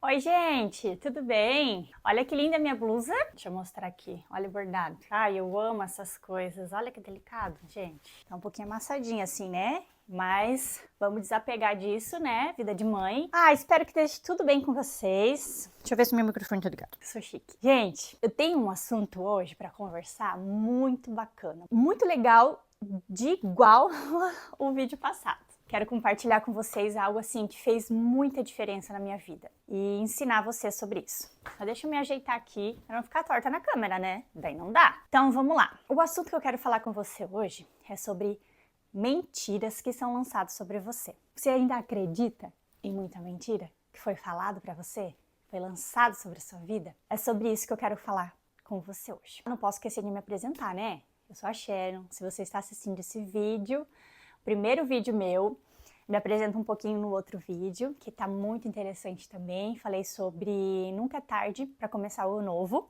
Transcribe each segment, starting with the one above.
Oi, gente, tudo bem? Olha que linda a minha blusa. Deixa eu mostrar aqui. Olha o bordado. Ai, eu amo essas coisas. Olha que delicado, gente. Tá um pouquinho amassadinho assim, né? Mas vamos desapegar disso, né? Vida de mãe. Espero que esteja tudo bem com vocês. Deixa eu ver se meu microfone tá ligado. Sou chique. Gente, eu tenho um assunto hoje pra conversar muito bacana. Muito legal, de igual o vídeo passado. Quero compartilhar com vocês algo assim que fez muita diferença na minha vida e ensinar vocês sobre isso. Só deixa eu me ajeitar aqui para não ficar torta na câmera, né? Daí não dá. Então vamos lá. O assunto que eu quero falar com você hoje é sobre mentiras que são lançadas sobre você. Você ainda acredita em muita mentira que foi falado para você? Foi lançado sobre a sua vida? É sobre isso que eu quero falar com você hoje. Eu não posso esquecer de me apresentar, né? Eu sou a Sharon. Se você está assistindo esse vídeo, primeiro vídeo meu, me apresento um pouquinho no outro vídeo, que tá muito interessante também. Falei sobre nunca é tarde para começar o novo.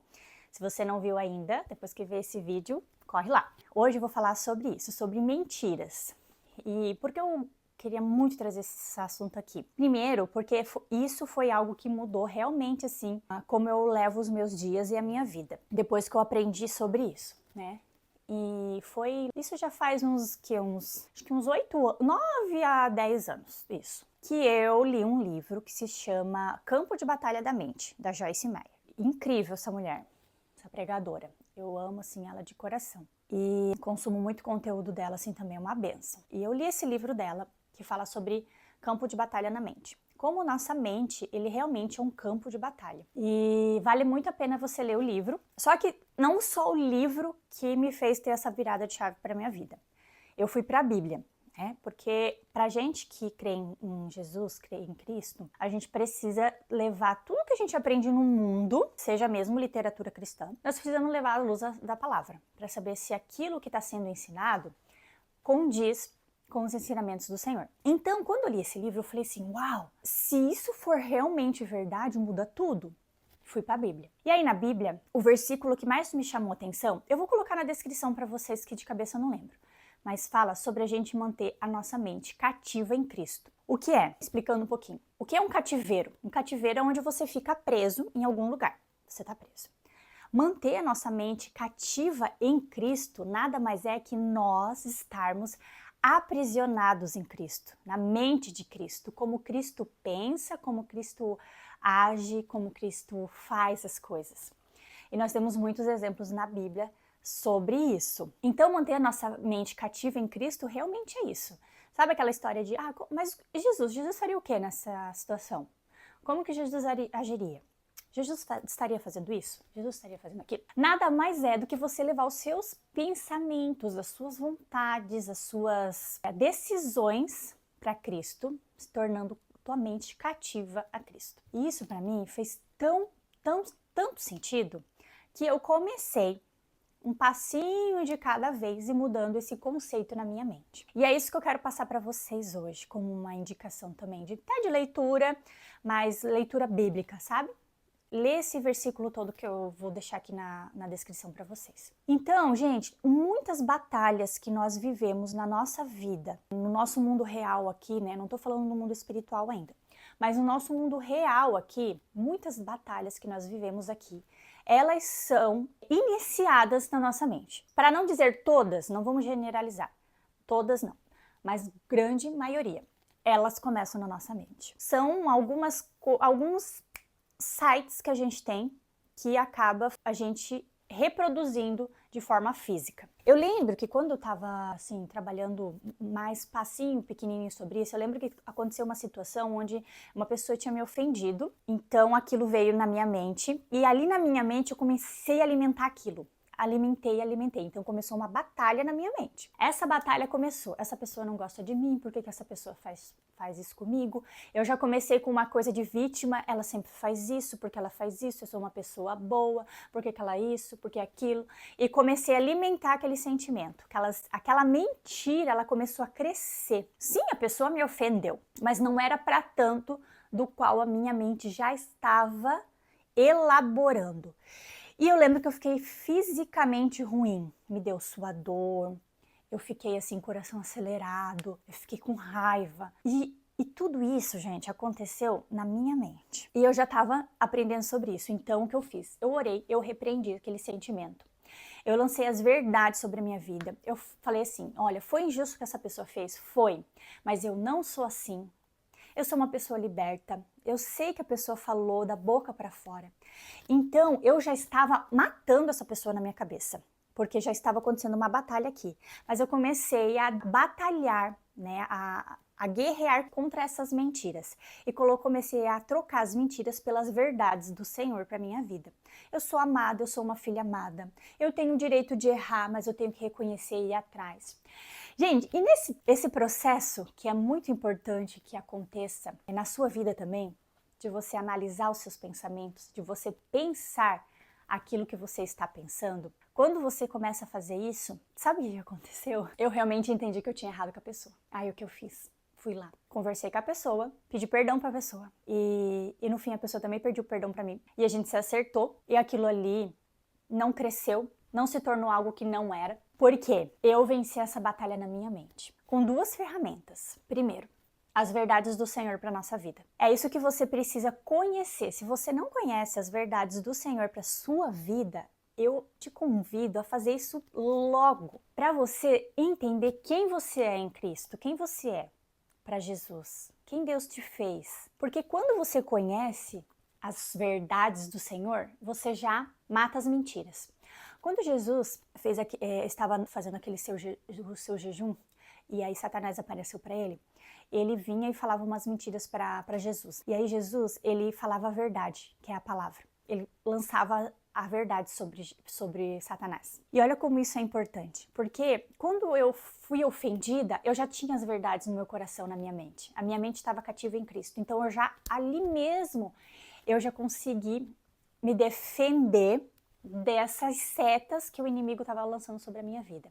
Se você não viu ainda, depois que ver esse vídeo, corre lá. Hoje eu vou falar sobre isso, sobre mentiras. E por que eu queria muito trazer esse assunto aqui? Primeiro, porque isso foi algo que mudou realmente, assim, como eu levo os meus dias e a minha vida. Depois que eu aprendi sobre isso, né? E isso já faz acho que uns 9 a 10 anos, isso. Que eu li um livro que se chama Campo de Batalha da Mente, da Joyce Meyer. Incrível essa mulher, essa pregadora. Eu amo, assim, ela de coração. E consumo muito conteúdo dela, assim, também é uma benção. E eu li esse livro dela, que fala sobre campo de batalha na mente. Como nossa mente, ele realmente é um campo de batalha. E vale muito a pena você ler o livro. Só que não só o livro que me fez ter essa virada de chave para minha vida. Eu fui para a Bíblia, né? Porque pra gente que crê em Jesus, crê em Cristo, a gente precisa levar tudo que a gente aprende no mundo, seja mesmo literatura cristã, nós precisamos levar à luz da palavra, para saber se aquilo que está sendo ensinado condiz com os ensinamentos do Senhor. Então, quando eu li esse livro, eu falei assim, uau, se isso for realmente verdade, muda tudo. Fui para a Bíblia. E aí na Bíblia, o versículo que mais me chamou a atenção, eu vou colocar na descrição para vocês que de cabeça eu não lembro, mas fala sobre a gente manter a nossa mente cativa em Cristo. O que é? Explicando um pouquinho. O que é um cativeiro? Um cativeiro é onde você fica preso em algum lugar. Você está preso. Manter a nossa mente cativa em Cristo nada mais é que nós estarmos aprisionados em Cristo, na mente de Cristo, como Cristo pensa, como Cristo age, como Cristo faz as coisas. E nós temos muitos exemplos na Bíblia sobre isso. Então, manter a nossa mente cativa em Cristo realmente é isso. Sabe aquela história de, mas Jesus faria o que nessa situação? Como que Jesus agiria? Jesus estaria fazendo isso? Jesus estaria fazendo aquilo? Nada mais é do que você levar os seus pensamentos, as suas vontades, as suas decisões para Cristo, se tornando tua mente cativa a Cristo. E isso para mim fez tanto sentido que eu comecei um passinho de cada vez e mudando esse conceito na minha mente. E é isso que eu quero passar para vocês hoje, como uma indicação também até de leitura, mas leitura bíblica, sabe? Lê esse versículo todo que eu vou deixar aqui na descrição para vocês. Então, gente, muitas batalhas que nós vivemos na nossa vida, no nosso mundo real aqui, né? Não tô falando no mundo espiritual ainda, mas no nosso mundo real aqui, muitas batalhas que nós vivemos aqui, elas são iniciadas na nossa mente. Para não dizer todas, não vamos generalizar, todas não, mas grande maioria, elas começam na nossa mente. São alguns sites que a gente tem que acaba a gente reproduzindo de forma física. Eu lembro que quando eu tava assim trabalhando mais passinho, pequenininho sobre isso, eu lembro que aconteceu uma situação onde uma pessoa tinha me ofendido, então aquilo veio na minha mente e ali na minha mente eu comecei a alimentar aquilo. Alimentei. Então começou uma batalha na minha mente. Essa batalha começou. Essa pessoa não gosta de mim, por que essa pessoa faz isso comigo? Eu já comecei com uma coisa de vítima, ela sempre faz isso, porque ela faz isso, eu sou uma pessoa boa, por que ela isso, por que aquilo? E comecei a alimentar aquele sentimento. Aquela mentira, ela começou a crescer. Sim, a pessoa me ofendeu, mas não era para tanto do qual a minha mente já estava elaborando. E eu lembro que eu fiquei fisicamente ruim, me deu suador, eu fiquei assim, coração acelerado, eu fiquei com raiva. E E tudo isso, gente, aconteceu na minha mente. E eu já estava aprendendo sobre isso. Então, o que eu fiz? Eu orei, eu repreendi aquele sentimento. Eu lancei as verdades sobre a minha vida. Eu falei assim, olha, foi injusto o que essa pessoa fez? Foi. Mas eu não sou assim. Eu sou uma pessoa liberta. Eu sei que a pessoa falou da boca para fora. Então, eu já estava matando essa pessoa na minha cabeça, porque já estava acontecendo uma batalha aqui. Mas eu comecei a batalhar, né, a guerrear contra essas mentiras. E comecei a trocar as mentiras pelas verdades do Senhor para minha vida. Eu sou amada, eu sou uma filha amada. Eu tenho o direito de errar, mas eu tenho que reconhecer e ir atrás. Gente, e esse processo que é muito importante que aconteça na sua vida também, de você analisar os seus pensamentos, de você pensar aquilo que você está pensando, quando você começa a fazer isso, sabe o que aconteceu? Eu realmente entendi que eu tinha errado com a pessoa. Aí o que eu fiz? Fui lá, conversei com a pessoa, pedi perdão pra pessoa. E no fim a pessoa também pediu perdão pra mim. E a gente se acertou e aquilo ali não cresceu, não se tornou algo que não era. Porque eu venci essa batalha na minha mente com duas ferramentas. Primeiro, as verdades do Senhor para nossa vida. É isso que você precisa conhecer. Se você não conhece as verdades do Senhor para sua vida, eu te convido a fazer isso logo, para você entender quem você é em Cristo, quem você é para Jesus, quem Deus te fez. Porque quando você conhece as verdades do Senhor, você já mata as mentiras. Quando Jesus estava fazendo o seu jejum, e aí Satanás apareceu para ele, ele vinha e falava umas mentiras para Jesus. E aí Jesus, ele falava a verdade, que é a palavra. Ele lançava a verdade sobre Satanás. E olha como isso é importante, porque quando eu fui ofendida, eu já tinha as verdades no meu coração, na minha mente. A minha mente estava cativa em Cristo. Então eu já, ali mesmo, eu já consegui me defender dessas setas que o inimigo estava lançando sobre a minha vida.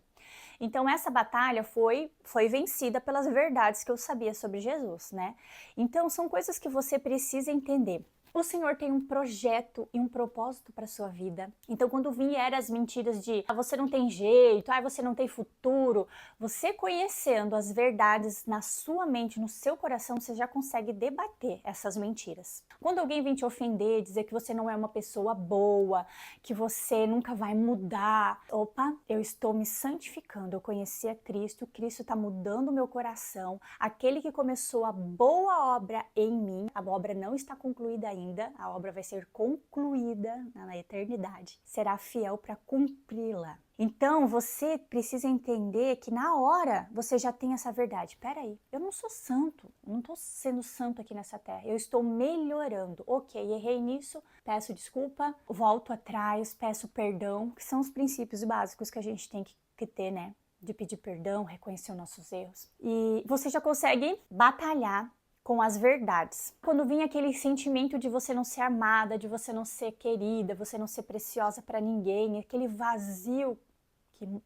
Então essa batalha foi vencida pelas verdades que eu sabia sobre Jesus, né? Então são coisas que você precisa entender. O Senhor tem um projeto e um propósito para sua vida. Então, quando vieram as mentiras de você não tem jeito, você não tem futuro, você conhecendo as verdades na sua mente, no seu coração, você já consegue debater essas mentiras. Quando alguém vem te ofender, dizer que você não é uma pessoa boa, que você nunca vai mudar, opa, eu estou me santificando, eu conheci a Cristo, Cristo está mudando o meu coração, aquele que começou a boa obra em mim, a obra não está concluída ainda, a obra vai ser concluída na eternidade, será fiel para cumpri-la. Então você precisa entender que na hora você já tem essa verdade. Peraí, eu não sou santo, eu não estou sendo santo aqui nessa terra, eu estou melhorando. Ok, errei nisso, peço desculpa, volto atrás, peço perdão, que são os princípios básicos que a gente tem que ter, né? De pedir perdão, reconhecer os nossos erros. E você já consegue batalhar com as verdades. Quando vinha aquele sentimento de você não ser amada, de você não ser querida, você não ser preciosa para ninguém, aquele vazio,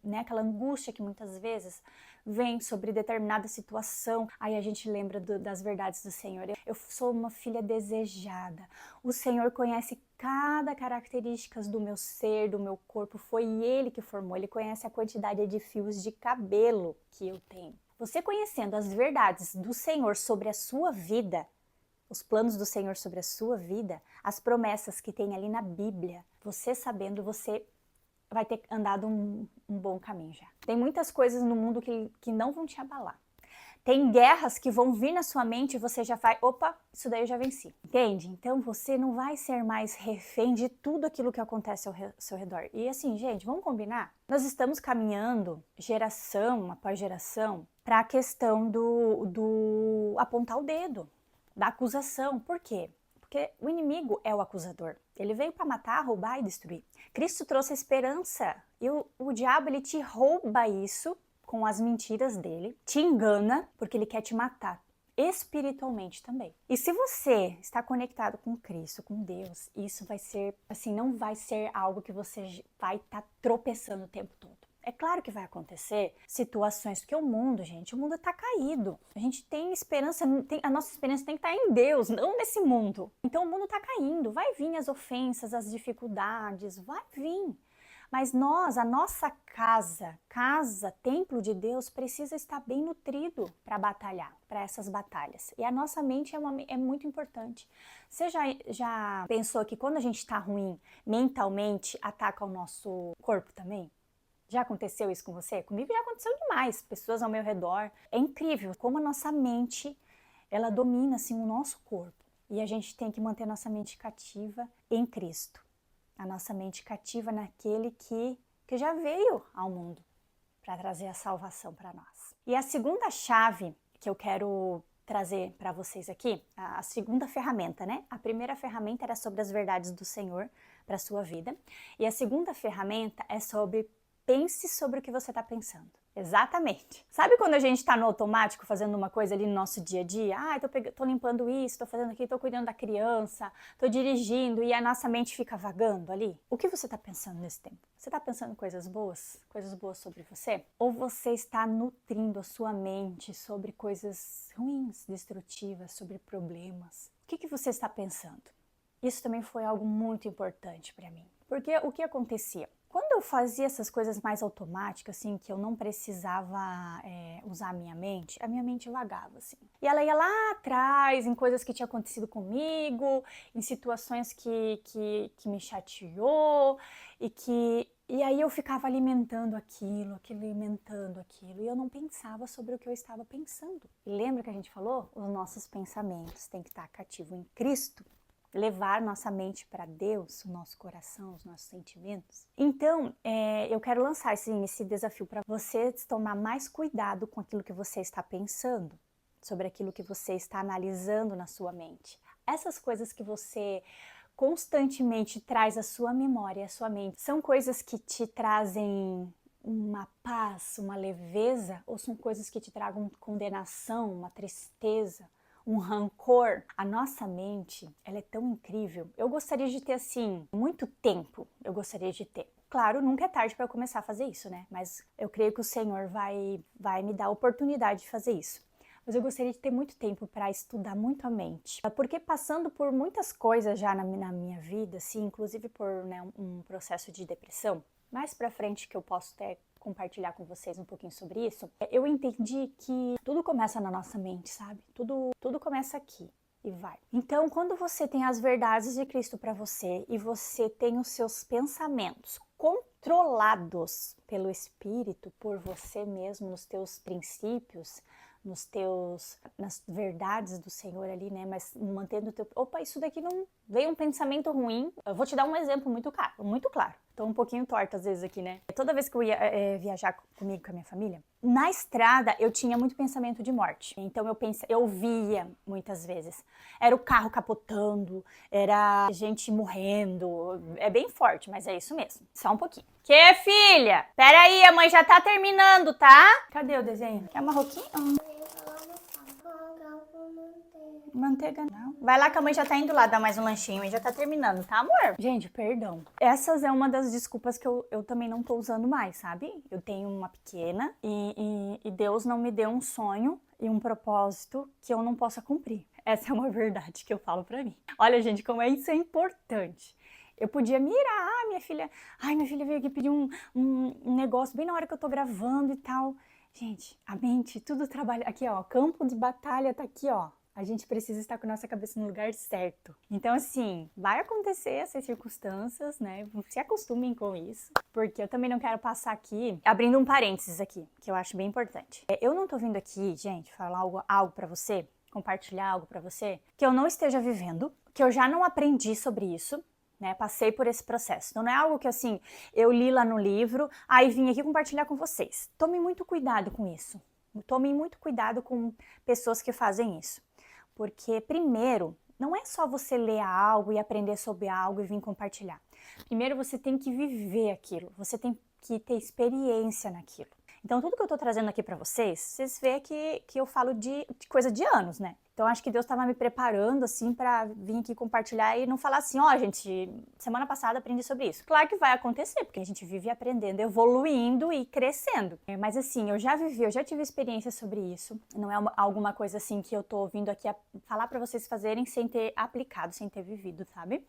né, aquela angústia que muitas vezes vem sobre determinada situação, aí a gente lembra das verdades do Senhor. Eu sou uma filha desejada. O Senhor conhece cada característica do meu ser, do meu corpo. Foi Ele que formou. Ele conhece a quantidade de fios de cabelo que eu tenho. Você conhecendo as verdades do Senhor sobre a sua vida, os planos do Senhor sobre a sua vida, as promessas que tem ali na Bíblia, você sabendo, você vai ter andado um bom caminho já. Tem muitas coisas no mundo que não vão te abalar. Tem guerras que vão vir na sua mente e você já vai, opa, isso daí eu já venci. Entende? Então você não vai ser mais refém de tudo aquilo que acontece ao seu redor. E assim, gente, vamos combinar? Nós estamos caminhando geração após geração para a questão do apontar o dedo, da acusação. Por quê? Porque o inimigo é o acusador. Ele veio para matar, roubar e destruir. Cristo trouxe a esperança e o diabo ele te rouba isso com as mentiras dele, te engana porque ele quer te matar espiritualmente também. E se você está conectado com Cristo, com Deus, isso vai ser, assim, não vai ser algo que você vai estar tropeçando o tempo todo. É claro que vai acontecer situações, porque o mundo, gente, o mundo tá caído. A gente tem esperança, a nossa esperança tem que estar em Deus, não nesse mundo. Então o mundo tá caindo, vai vir as ofensas, as dificuldades, vai vir. Mas nós, a nossa casa, templo de Deus, precisa estar bem nutrido para batalhar, para essas batalhas. E a nossa mente é muito importante. Você já pensou que quando a gente está ruim, mentalmente, ataca o nosso corpo também? Já aconteceu isso com você? Comigo já aconteceu demais, pessoas ao meu redor. É incrível como a nossa mente, ela domina assim o nosso corpo. E a gente tem que manter nossa mente cativa em Cristo. A nossa mente cativa naquele que já veio ao mundo para trazer a salvação para nós. E a segunda chave que eu quero trazer para vocês aqui, a segunda ferramenta, né? A primeira ferramenta era sobre as verdades do Senhor para a sua vida. E a segunda ferramenta é sobre pense sobre o que você está pensando. Exatamente. Sabe quando a gente está no automático fazendo uma coisa ali no nosso dia a dia? Tô limpando isso, tô fazendo aquilo, tô cuidando da criança, tô dirigindo e a nossa mente fica vagando ali? O que você está pensando nesse tempo? Você está pensando coisas boas? Coisas boas sobre você? Ou você está nutrindo a sua mente sobre coisas ruins, destrutivas, sobre problemas? O que você está pensando? Isso também foi algo muito importante para mim. Porque o que acontecia? Quando eu fazia essas coisas mais automáticas, assim, que eu não precisava usar a minha mente vagava, assim. E ela ia lá atrás, em coisas que tinha acontecido comigo, em situações que me chateou, e aí eu ficava alimentando aquilo, e eu não pensava sobre o que eu estava pensando. E lembra que a gente falou? Os nossos pensamentos têm que estar cativos em Cristo. Levar nossa mente para Deus, o nosso coração, os nossos sentimentos. Então, eu quero lançar esse desafio para você tomar mais cuidado com aquilo que você está pensando, sobre aquilo que você está analisando na sua mente. Essas coisas que você constantemente traz à sua memória, à sua mente, são coisas que te trazem uma paz, uma leveza, ou são coisas que te tragam condenação, uma tristeza, um rancor? A nossa mente, ela é tão incrível. Eu gostaria de ter, assim, muito tempo, eu gostaria de ter. Claro, nunca é tarde para eu começar a fazer isso, né? Mas eu creio que o Senhor vai me dar a oportunidade de fazer isso. Mas eu gostaria de ter muito tempo para estudar muito a mente. Porque passando por muitas coisas já na minha vida, assim, inclusive por um processo de depressão, mais pra frente que eu posso até compartilhar com vocês um pouquinho sobre isso, eu entendi que tudo começa na nossa mente, sabe? Tudo começa aqui e vai. Então, quando você tem as verdades de Cristo para você e você tem os seus pensamentos controlados pelo Espírito, por você mesmo, nos teus princípios, nas verdades do Senhor ali, né? Mas mantendo o teu... Opa, isso daqui não veio um pensamento ruim. Eu vou te dar um exemplo muito claro. Tô um pouquinho torta às vezes aqui, né? Toda vez que eu ia viajar comigo, com a minha família, na estrada eu tinha muito pensamento de morte. Então eu via muitas vezes. Era o carro capotando, era gente morrendo. É bem forte, mas é isso mesmo. Só um pouquinho. Que, filha? Pera aí, a mãe já tá terminando, tá? Cadê o desenho? Quer uma roquinha? Manteiga não. Vai lá que a mãe já tá indo lá dar mais um lanchinho e já tá terminando, tá, amor? Gente, perdão. Essas é uma das desculpas que eu também não tô usando mais, sabe? Eu tenho uma pequena e Deus não me deu um sonho e um propósito que eu não possa cumprir. Essa é uma verdade que eu falo pra mim. Olha, gente, como isso é importante. Eu podia mirar, minha filha veio aqui pedir um negócio bem na hora que eu tô gravando e tal. Gente, a mente, tudo trabalha. Aqui, ó, campo de batalha tá aqui, ó. A gente precisa estar com a nossa cabeça no lugar certo. Então, assim, vai acontecer essas circunstâncias, né? Se acostumem com isso. Porque eu também não quero passar aqui, abrindo um parênteses aqui, que eu acho bem importante. Eu não tô vindo aqui, gente, falar algo pra você, compartilhar algo pra você, que eu não esteja vivendo, que eu já não aprendi sobre isso, né? Passei por esse processo. Então não é algo que assim, eu li lá no livro, aí vim aqui compartilhar com vocês. Tomem muito cuidado com isso. Tomem muito cuidado com pessoas que fazem isso. Porque primeiro, não é só você ler algo e aprender sobre algo e vir compartilhar. Primeiro você tem que viver aquilo, você tem que ter experiência naquilo. Então tudo que eu tô trazendo aqui pra vocês vê que eu falo de coisa de anos, né? Então, acho que Deus estava me preparando, assim, para vir aqui compartilhar e não falar assim, ó, gente, semana passada aprendi sobre isso. Claro que vai acontecer, porque a gente vive aprendendo, evoluindo e crescendo. Mas, assim, eu já tive experiência sobre isso. Não é alguma coisa, assim, que eu tô vindo aqui a falar para vocês fazerem sem ter aplicado, sem ter vivido, sabe?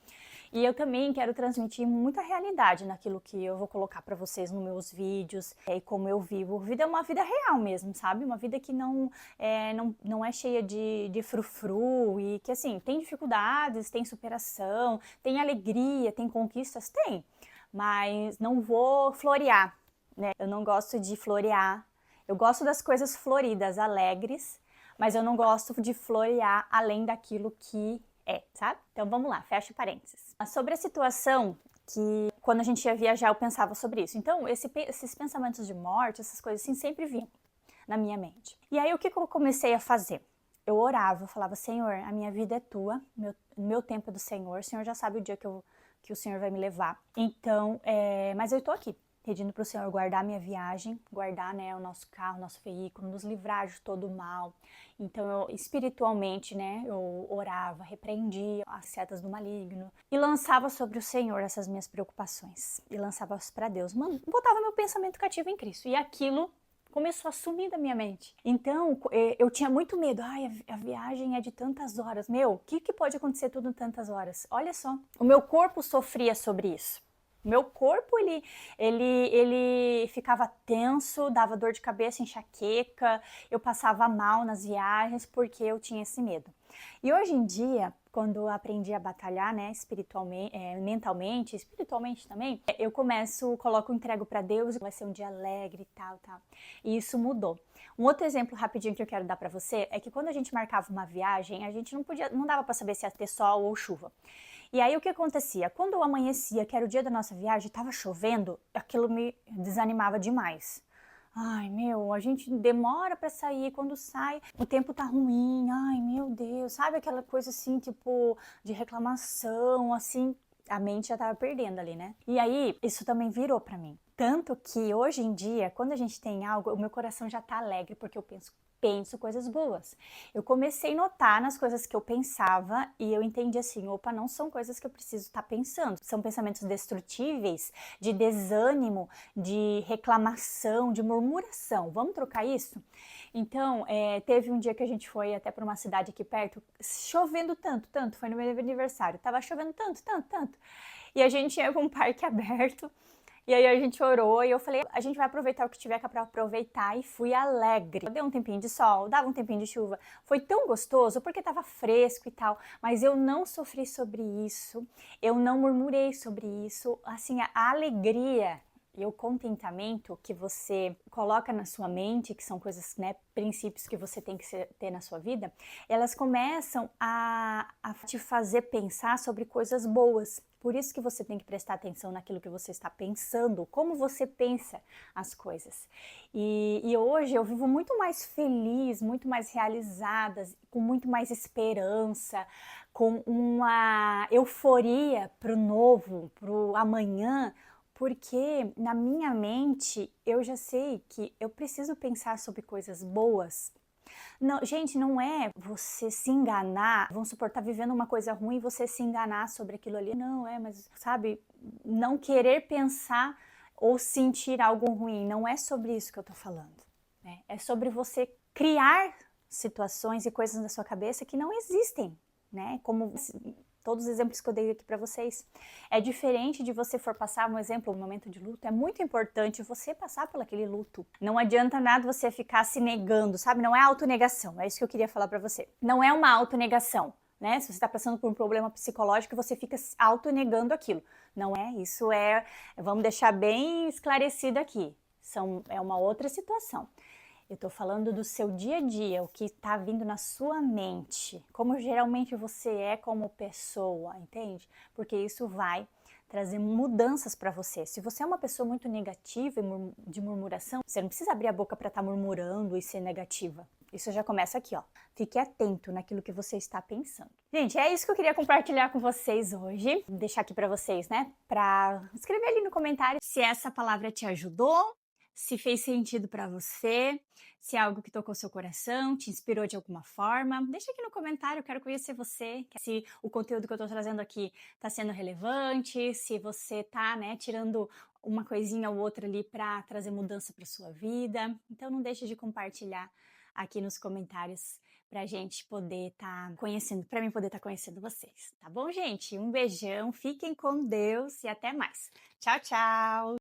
E eu também quero transmitir muita realidade naquilo que eu vou colocar para vocês nos meus vídeos e como eu vivo. A vida é uma vida real mesmo, sabe? Uma vida que não é cheia de frufru e que, assim, tem dificuldades, tem superação, tem alegria, tem conquistas, tem. Mas não vou florear, né? Eu não gosto de florear. Eu gosto das coisas floridas, alegres, mas eu não gosto de florear além daquilo que sabe? Então vamos lá, fecha parênteses. Sobre a situação que quando a gente ia viajar eu pensava sobre isso. Então esses pensamentos de morte, essas coisas assim sempre vinham na minha mente. E aí o que eu comecei a fazer? Eu orava, eu falava, Senhor, a minha vida é tua, meu tempo é do Senhor, o Senhor já sabe o dia que o Senhor vai me levar. Então, mas eu tô aqui, pedindo para o Senhor guardar minha viagem, guardar, né, o nosso carro, o nosso veículo, nos livrar de todo o mal. Então, eu espiritualmente, né, eu orava, repreendia as setas do maligno e lançava sobre o Senhor essas minhas preocupações. E lançava para Deus, botava meu pensamento cativo em Cristo. E aquilo começou a sumir da minha mente. Então, eu tinha muito medo. Ai, a viagem é de tantas horas. Meu, o que pode acontecer tudo em tantas horas? Olha só, o meu corpo sofria sobre isso. Meu corpo, ele ficava tenso, dava dor de cabeça, enxaqueca, eu passava mal nas viagens porque eu tinha esse medo. E hoje em dia, quando eu aprendi a batalhar, né, espiritualmente, mentalmente, espiritualmente também, eu entrego para Deus, vai ser um dia alegre e tal. E isso mudou. Um outro exemplo rapidinho que eu quero dar para você é que quando a gente marcava uma viagem, a gente não dava para saber se ia ter sol ou chuva. E aí o que acontecia? Quando eu amanhecia, que era o dia da nossa viagem, estava chovendo, aquilo me desanimava demais. Ai, meu, a gente demora para sair, quando sai, o tempo tá ruim, ai, meu Deus, sabe aquela coisa assim, tipo, de reclamação, assim, a mente já tava perdendo ali, né? E aí, isso também virou para mim. Tanto que hoje em dia, quando a gente tem algo, o meu coração já tá alegre, porque eu penso coisas boas. Eu comecei a notar nas coisas que eu pensava e eu entendi assim, opa, não são coisas que eu preciso estar pensando. São pensamentos destrutíveis, de desânimo, de reclamação, de murmuração. Vamos trocar isso? Então, teve um dia que a gente foi até para uma cidade aqui perto, chovendo tanto, foi no meu aniversário, tava chovendo tanto. E a gente ia com um parque aberto. E aí a gente orou e eu falei, a gente vai aproveitar o que tiver para aproveitar e fui alegre. Deu um tempinho de sol, dava um tempinho de chuva. Foi tão gostoso porque estava fresco e tal, mas eu não sofri sobre isso, eu não murmurei sobre isso. Assim, a alegria e o contentamento que você coloca na sua mente, que são coisas, né, princípios que você tem que ter na sua vida, elas começam a te fazer pensar sobre coisas boas. Por isso que você tem que prestar atenção naquilo que você está pensando, como você pensa as coisas. E hoje eu vivo muito mais feliz, muito mais realizada, com muito mais esperança, com uma euforia para o novo, para o amanhã, porque na minha mente eu já sei que eu preciso pensar sobre coisas boas. Não, gente, não é você se enganar, vamos supor, tá vivendo uma coisa ruim e você se enganar sobre aquilo ali. Não, mas sabe, não querer pensar ou sentir algo ruim, não é sobre isso que eu tô falando, né? É sobre você criar situações e coisas na sua cabeça que não existem, né? Como todos os exemplos que eu dei aqui para vocês. É diferente de você for passar, um exemplo, um momento de luto, é muito importante você passar por aquele luto. Não adianta nada você ficar se negando, sabe? Não é autonegação, é isso que eu queria falar para você. Não é uma autonegação, né? Se você está passando por um problema psicológico, você fica autonegando aquilo. Não é, isso vamos deixar bem esclarecido aqui, é uma outra situação. Eu tô falando do seu dia a dia, o que tá vindo na sua mente, como geralmente você é como pessoa, entende? Porque isso vai trazer mudanças para você. Se você é uma pessoa muito negativa e de murmuração, você não precisa abrir a boca para estar murmurando e ser negativa. Isso já começa aqui, ó. Fique atento naquilo que você está pensando. Gente, é isso que eu queria compartilhar com vocês hoje. Vou deixar aqui para vocês, né? Para escrever ali no comentário se essa palavra te ajudou, se fez sentido para você, se é algo que tocou seu coração, te inspirou de alguma forma. Deixa aqui no comentário, eu quero conhecer você, se o conteúdo que eu tô trazendo aqui tá sendo relevante, se você tá, né, tirando uma coisinha ou outra ali para trazer mudança para sua vida. Então não deixe de compartilhar aqui nos comentários pra gente poder estar conhecendo, pra mim poder estar conhecendo vocês, tá bom, gente? Um beijão, fiquem com Deus e até mais. Tchau, tchau!